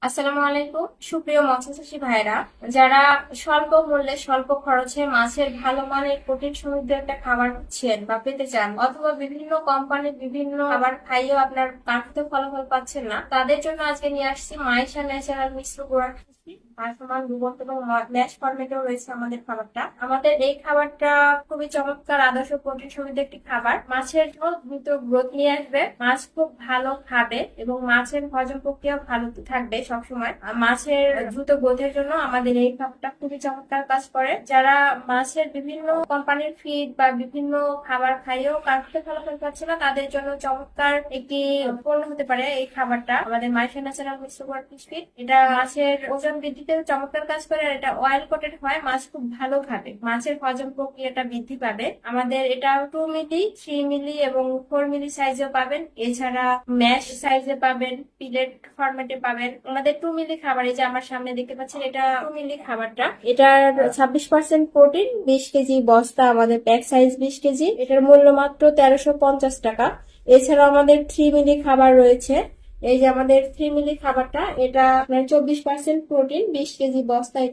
আসসালামু আলাইকুম সুপ্রিয় মৎস্যচাষী ভাইরা, যারা স্বল্প মূল্যে স্বল্প খরচে মাছের ভালো মানের প্রোটিন সমৃদ্ধ একটা খাবার খুঁজছেন বা পেতে চান, অথবা বিভিন্ন কোম্পানির বিভিন্ন খাবার খাইয়েও আপনার কাঙ্ক্ষিত ফলাফল পাচ্ছেন না, তাদের জন্য আজকে নিয়ে আসছি মাইশা ন্যাচারাল মিশ্র গুঁড়া বর্তমান দুবন্ত এবং ম্যাশ ফরম্যাটেও রয়েছে আমাদের খাবারটা। আমাদের এই খাবারটা খুবই চমৎকার আদর্শ প্রোটিন সমৃদ্ধ একটি খাবার। মাছের দ্রুত গ্রোথ নিয়ে আসবে, মাছ খুব ভালো খাবে এবং মাছের হজম প্রক্রিয়া ভালো থাকবে সবসময়। মাছের দ্রুত গ্রোথের জন্য আমাদের এই খাবারটা খুবই চমৎকার কাজ করে। যারা মাছের বিভিন্ন কোম্পানির ফিড বা বিভিন্ন খাবার খাইয়েও কাঙ্ক্ষিত ফলাফল পাচ্ছে না, তাদের জন্য চমৎকার একটি পণ্য হতে পারে এই খাবারটা, আমাদের মাইশা ন্যাচারাল মিশ্র গুঁড়া ফিশ ফিড। এটা মাছের ওজন বৃদ্ধিতে চমৎকার কাজ করে, আর এটা অয়েল কোটেড হয়, মাছ খুব ভালো খাবে, মাছের হজম প্রক্রিয়াটা বৃদ্ধি পাবে। আমাদের এটা 2 মিলি, 3 মিলি এবং 4 মিলি সাইজেও পাবেন, এছাড়া ম্যাশ সাইজে পাবেন, পিলেট ফরম্যাটে পাবেন। আমাদের 2 মিলি খাবার, এই যে আমার সামনে দেখতে পাচ্ছেন, এটা 2 মিলি খাবারটা। এটার 26% প্রোটিন, 20 কেজি বস্তা, আমাদের প্যাক সাইজ 20 কেজি। এটার মূল্য মাত্র 1350 টাকা। এছাড়া আমাদের 3 মিলি খাবার রয়েছে। এই যে আমাদের 3 মিলি খাবারটা, এটা আপনার 24% প্রোটিন, 20 কেজি বস্তা। এটা